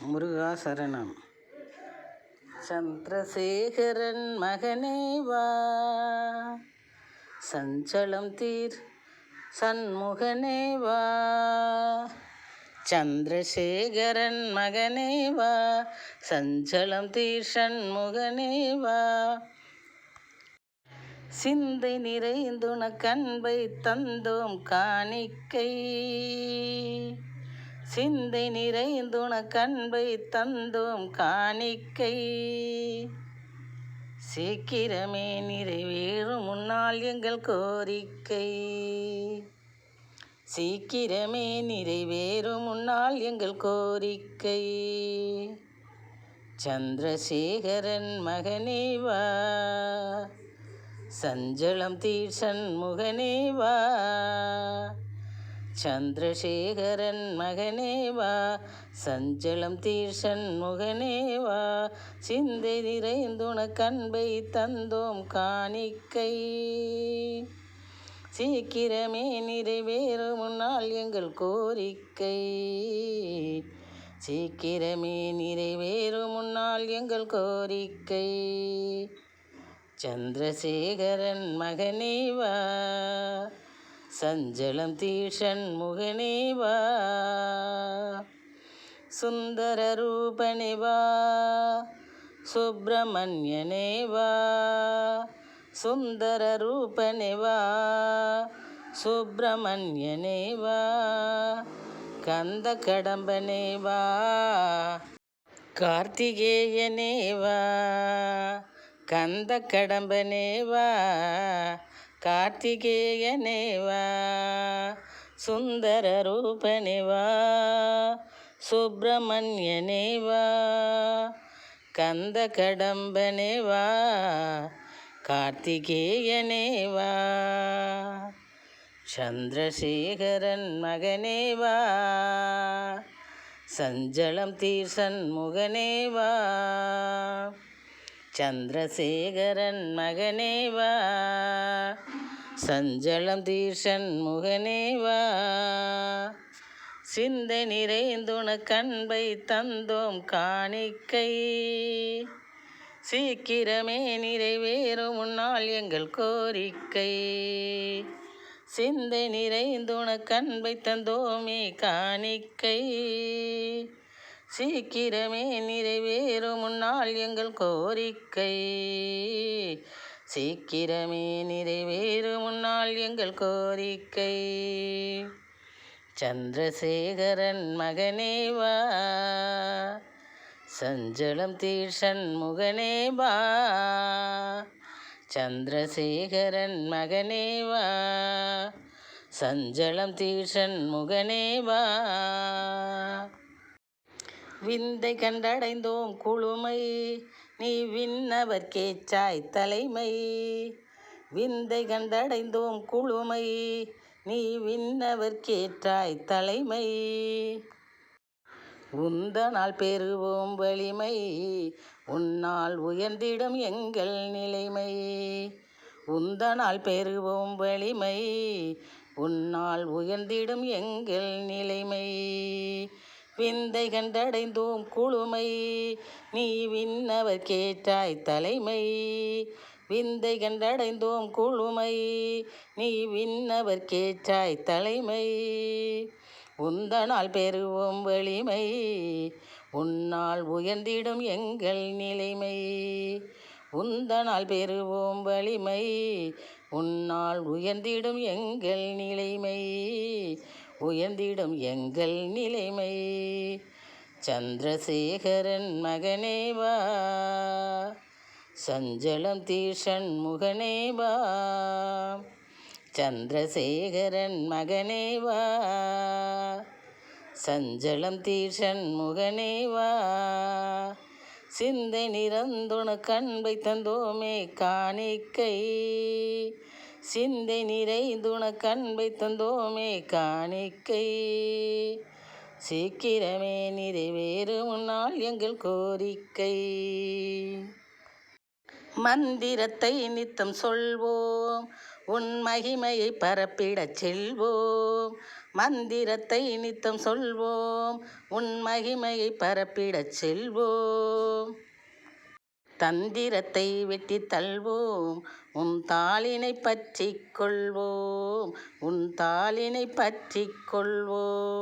முருகா சரணம். சந்திரசேகரன் மகனே வா, சஞ்சலம் தீர் சண்முகனே வா. சந்திரசேகரன் மகனே வா, சஞ்சலம் தீர் சண்முகனே வா. சிந்தை நிறைந்துனக்கு அன்பை தந்தோம் காணிக்கை, சிந்தை நிறைந்துனக்கு அன்பை தந்தோம் காணிக்கை. சீக்கிரமே நிறைவேறும் முன்னால் எங்கள் கோரிக்கை, சீக்கிரமே நிறைவேறும் முன்னால் எங்கள் கோரிக்கை. சந்திரசேகரன் மகனே வா, சஞ்சலம் தீர் சண்முகனே வா. சந்திரசேகரன் மகனே வா, சஞ்சலம் தீர் சண்முகனே வா. சிந்தை நிறைந்துனக்கு அன்பை தந்தோம் காணிக்கை, சீக்கிரமே நிறைவேறும் முன்னால் எங்கள் கோரிக்கை, சீக்கிரமே நிறைவேறும் முன்னால் எங்கள் கோரிக்கை. சந்திரசேகரன் மகனே வா, சஞ்சலம் தீர் சண்முகனே வா. சுந்தர ரூபனே வா, சுப்பிரமணியனே வா. சுந்தர ரூபனே வா, சுப்பிரமணியனே வா. கந்த கடம்பனே வா, கார்த்திகேயனே வா. கந்த கடம்பனே வா, கார்த்திகேயனே வா. சுந்தர ரூபனே வா, சுப்பிரமணியனே வா. கந்த கடம்பனே வா, கார்த்திகேயனே வா. சந்திரசேகரன் மகனே வா, சஞ்சலம் தீர் சண்முகனே வா. சந்திரசேகரன் மகனே வா, சஞ்சலம் தீர் சண்முகனே வா. சிந்தை நிறைந்துனக்கு அன்பை தந்தோம் காணிக்கை, சீக்கிரமே நிறைவேறும் முன்னால் எங்கள் கோரிக்கை. சிந்தை நிறைந்துனக்கு அன்பை தந்தோமே காணிக்கை, சீக்கிரமே நிறைவேறும் முன்னால் எங்கள் கோரிக்கை, சீக்கிரமே நிறைவேறும் முன்னால் எங்கள் கோரிக்கை. சந்திரசேகரன் மகனே வா, சஞ்சலம் தீர் சண்முகனே வா. சந்திரசேகரன் மகனே வா, சஞ்சலம் தீர் சண்முகனே வா. விந்தை கண்டடைந்தோம் குளுமை, நீ விண்ணவர் கேச்சாய் தலைமை. விந்தை கண்டடைந்தோம் குளுமை, நீ விண்ணவர் கேற்றாய் தலைமை. உந்தனால் பெறுவோம் வலிமை, உன்னால் உயர்ந்திடும் எங்கள் நிலைமை. உந்தனால் பெறுவோம் வலிமை, உன்னால் உயர்ந்திடும் எங்கள் நிலைமை. விந்தை கண்டடைந்தோம் குளுமை, நீ விண்ணவர் கேட்டாய் தலைமை. விந்தை கண்டடைந்தோம் குளுமை, நீ விண்ணவர் கேட்டாய் தலைமை. உந்தனால் பெறுவோம் வலிமை, உன்னால் உயர்ந்திடும் எங்கள் நிலைமை. உந்தனால் பெறுவோம் வலிமை, உன்னால் உயர்ந்திடும் எங்கள் நிலைமை, உயர்ந்திடும் எங்கள் நிலைமை. சந்திரசேகரன் மகனே வா, சஞ்சலம் தீர் சண்முகனே வா. சந்திரசேகரன் மகனே வா, சஞ்சலம் தீர் சண்முகனே வா. சிந்தை நிறைந்துனக்கு அன்பை தந்தோமே காணிக்கை, சிந்தை நிறைந்துனக்கு அன்பை தந்தோமே காணிக்கை. சீக்கிரமே நிறைவேறும் முன்னால் எங்கள் கோரிக்கை. மந்திரத்தை நித்தம் சொல்வோம், உன் மகிமையை பரப்பிடச் செல்வோம். மந்திரத்தை நித்தம் சொல்வோம், உன் மகிமையை பரப்பிடச் செல்வோம். தந்திரத்தை வெட்டி தள்வோம், உன் தாளினை பற்றிக் கொள்வோம், உன் தாளினை பற்றிக் கொள்வோம்.